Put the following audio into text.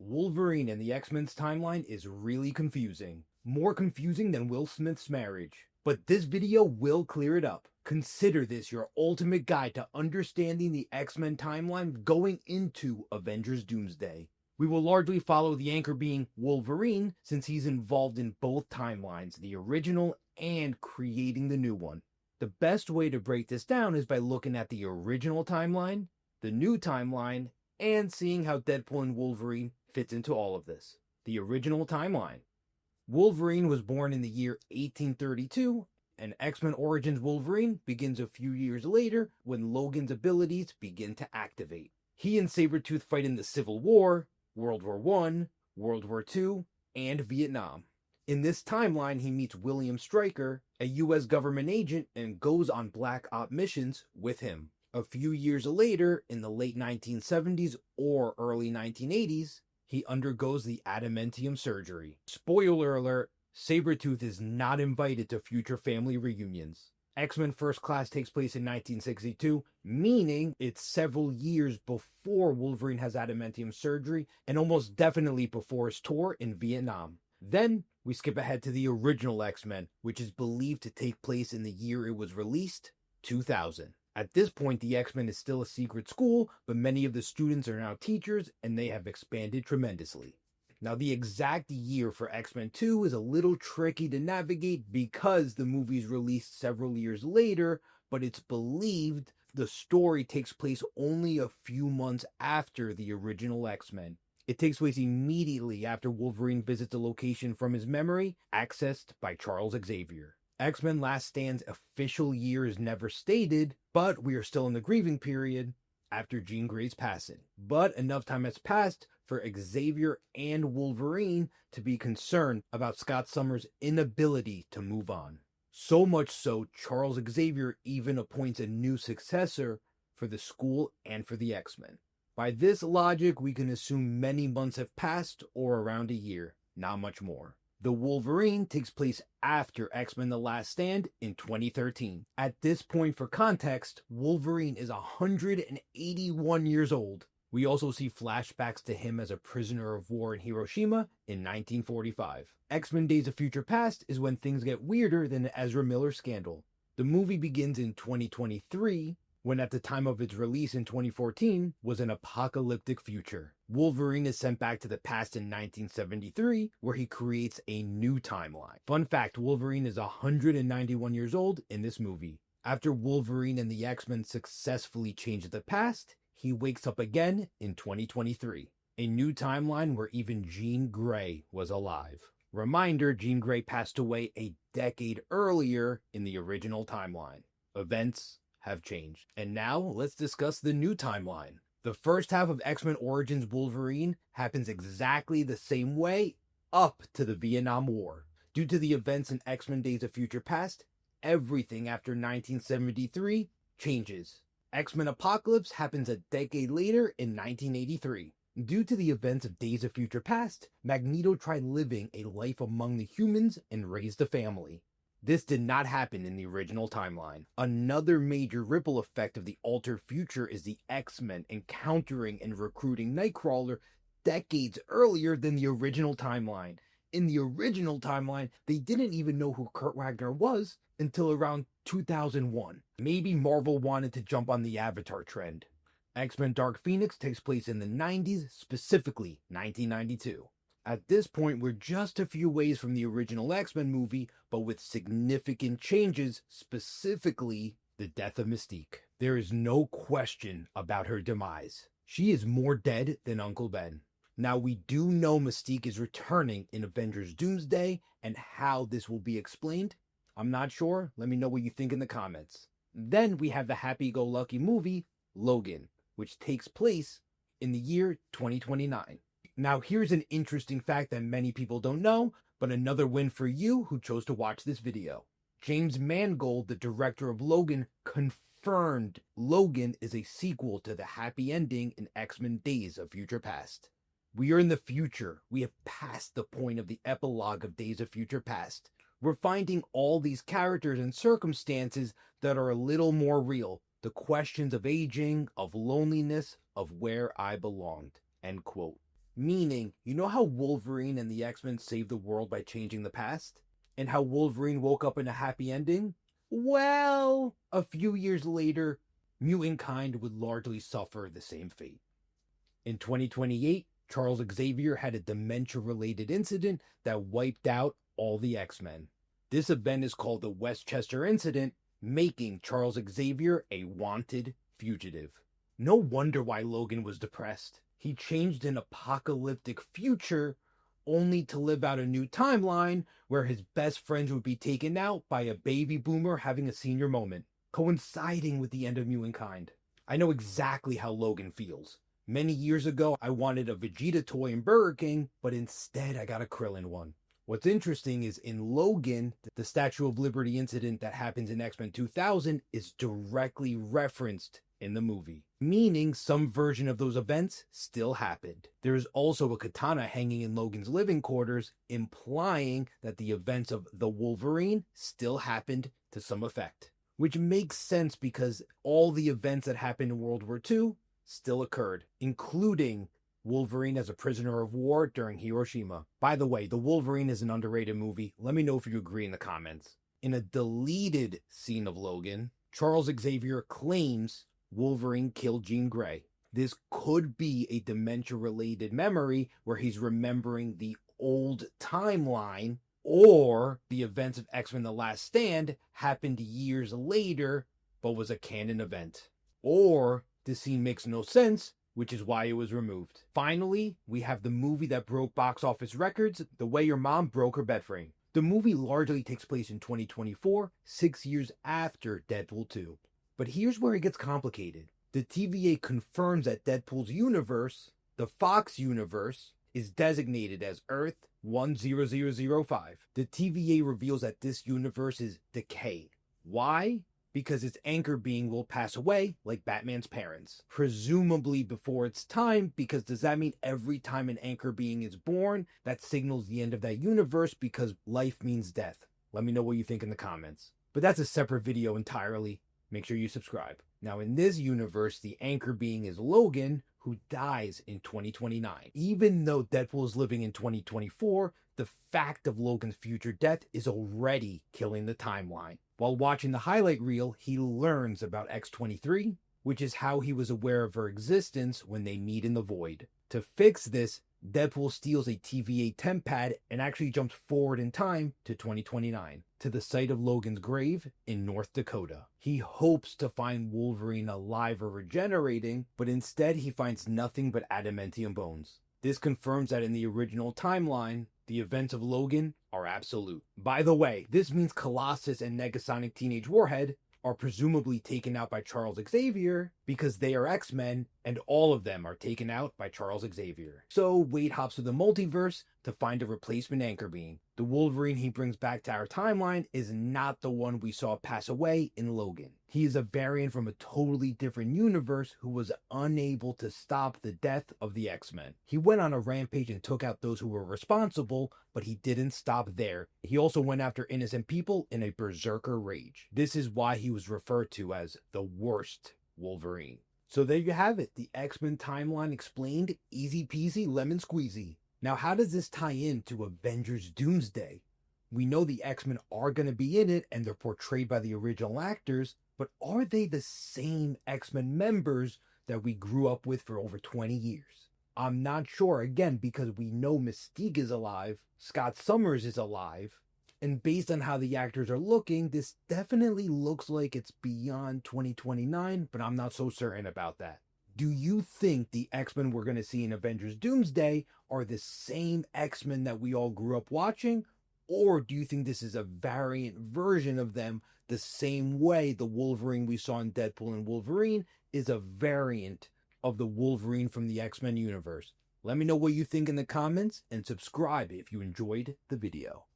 Wolverine in the X-Men's timeline is really confusing. More confusing than Will Smith's marriage. But this video will clear it up. Consider this your ultimate guide to understanding the X-Men timeline going into Avengers Doomsday. We will largely follow the anchor being Wolverine since he's involved in both timelines, the original and creating the new one. The best way to break this down is by looking at the original timeline, the new timeline, and seeing how Deadpool and Wolverine fits into all of this. The original timeline. Wolverine was born in the year 1832, and X-Men Origins Wolverine begins a few years later when Logan's abilities begin to activate. He and Sabretooth fight in the Civil War, World War I, World War II, and Vietnam. In this timeline, he meets William Stryker, a US government agent, and goes on Black Op missions with him. A few years later, in the late 1970s or early 1980s, he undergoes the adamantium surgery. Spoiler alert, Sabretooth is not invited to future family reunions. X-Men First Class takes place in 1962, meaning it's several years before Wolverine has adamantium surgery and almost definitely before his tour in Vietnam. Then we skip ahead to the original X-Men, which is believed to take place in the year it was released, 2000. At this point, the X-Men is still a secret school, but many of the students are now teachers and they have expanded tremendously. Now, the exact year for X-Men 2 is a little tricky to navigate because the movie is released several years later, but it's believed the story takes place only a few months after the original X-Men. It takes place immediately after Wolverine visits a location from his memory, accessed by Charles Xavier. X-Men Last Stand's official year is never stated, but we are still in the grieving period after Jean Grey's passing. But enough time has passed for Xavier and Wolverine to be concerned about Scott Summers' inability to move on. So much so, Charles Xavier even appoints a new successor for the school and for the X-Men. By this logic, we can assume many months have passed or around a year, not much more. The Wolverine takes place after X-Men The Last Stand in 2013. At this point, for context, Wolverine is 181 years old. We also see flashbacks to him as a prisoner of war in Hiroshima in 1945. X-Men Days of Future Past is when things get weirder than the Ezra Miller scandal. The movie begins in 2023, when at the time of its release in 2014 was an apocalyptic future. Wolverine is sent back to the past in 1973, where he creates a new timeline. Fun fact, Wolverine is 191 years old in this movie. After Wolverine and the X-Men successfully change the past, he wakes up again in 2023. A new timeline where even Jean Grey was alive. Reminder, Jean Grey passed away a decade earlier in the original timeline. Events have changed. And now let's discuss the new timeline. The first half of X-Men Origins Wolverine happens exactly the same way up to the Vietnam War. Due to the events in X-Men Days of Future Past, everything after 1973 changes. X-Men Apocalypse happens a decade later in 1983. Due to the events of Days of Future Past, Magneto tried living a life among the humans and raised a family. This did not happen in the original timeline. Another major ripple effect of the altered future is the X-Men encountering and recruiting Nightcrawler decades earlier than the original timeline. In the original timeline, they didn't even know who Kurt Wagner was until around 2001. Maybe Marvel wanted to jump on the Avatar trend. X-Men Dark Phoenix takes place in the 90s, specifically 1992. At this point, we're just a few ways from the original X-Men movie, but with significant changes, specifically the death of Mystique. There is no question about her demise. She is more dead than Uncle Ben. Now, we do know Mystique is returning in Avengers Doomsday, and how this will be explained, I'm not sure. Let me know what you think in the comments. Then we have the happy-go-lucky movie, Logan, which takes place in the year 2029. Now, here's an interesting fact that many people don't know, but another win for you who chose to watch this video. James Mangold, the director of Logan, confirmed Logan is a sequel to the happy ending in X-Men Days of Future Past. We are in the future. We have passed the point of the epilogue of Days of Future Past. We're finding all these characters and circumstances that are a little more real. The questions of aging, of loneliness, of where I belonged. End quote. Meaning, you know how Wolverine and the X-Men saved the world by changing the past? And how Wolverine woke up in a happy ending? Well, a few years later, mutant kind would largely suffer the same fate. In 2028, Charles Xavier had a dementia-related incident that wiped out all the X-Men. This event is called the Westchester Incident, making Charles Xavier a wanted fugitive. No wonder why Logan was depressed. He changed an apocalyptic future only to live out a new timeline where his best friends would be taken out by a baby boomer having a senior moment, coinciding with the end of mutant kind. I know exactly how Logan feels. Many years ago, I wanted a Vegeta toy in Burger King, but instead I got a Krillin one. What's interesting is in Logan, the Statue of Liberty incident that happens in X-Men 2000 is directly referenced in the movie, meaning some version of those events still happened. There is also a katana hanging in Logan's living quarters, implying that the events of the Wolverine still happened to some effect, which makes sense because all the events that happened in World War II still occurred, including Wolverine as a prisoner of war during Hiroshima. By the way, The Wolverine is an underrated movie. Let me know if you agree in the comments. In a deleted scene of Logan, Charles Xavier claims Wolverine killed Jean Grey. This could be a dementia-related memory where he's remembering the old timeline, or the events of X-Men The Last Stand happened years later, but was a canon event. Or this scene makes no sense, which is why it was removed. Finally, we have the movie that broke box office records, The Way Your Mom Broke Her Bed Frame. The movie largely takes place in 2024, 6 years after Deadpool 2. But here's where it gets complicated. The TVA confirms that Deadpool's universe, the Fox universe, is designated as Earth 10005. The TVA reveals that this universe is decay. Why? Because its anchor being will pass away like Batman's parents. Presumably before its time, because does that mean every time an anchor being is born, that signals the end of that universe because life means death? Let me know what you think in the comments. But that's a separate video entirely. Make sure you subscribe. Now in this universe, the anchor being is Logan, who dies in 2029. Even though Deadpool is living in 2024, the fact of Logan's future death is already killing the timeline. While watching the highlight reel, he learns about X-23, which is how he was aware of her existence when they meet in the void. To fix this, Deadpool steals a TVA temp pad and actually jumps forward in time to 2029, to the site of Logan's grave in North Dakota. He hopes to find Wolverine alive or regenerating, but instead he finds nothing but adamantium bones. This confirms that in the original timeline, the events of Logan are absolute. By the way, this means Colossus and Negasonic Teenage Warhead are presumably taken out by Charles Xavier because they are X-Men, and all of them are taken out by Charles Xavier. So Wade hops to the multiverse to find a replacement anchor being. The Wolverine he brings back to our timeline is not the one we saw pass away in Logan. He is a variant from a totally different universe who was unable to stop the death of the X-Men. He went on a rampage and took out those who were responsible, but he didn't stop there. He also went after innocent people in a berserker rage. This is why he was referred to as the worst Wolverine. So there you have it, the X-Men timeline explained, easy peasy lemon squeezy. Now how does this tie in to Avengers Doomsday? We know the X-Men are going to be in it and they're portrayed by the original actors, but are they the same X-Men members that we grew up with for over 20 years? I'm not sure, again, because we know Mystique is alive, Scott Summers is alive, and based on how the actors are looking, this definitely looks like it's beyond 2029, but I'm not so certain about that. Do you think the X-Men we're going to see in Avengers Doomsday are the same X-Men that we all grew up watching? Or do you think this is a variant version of them, the same way the Wolverine we saw in Deadpool and Wolverine is a variant of the Wolverine from the X-Men universe? Let me know what you think in the comments and subscribe if you enjoyed the video.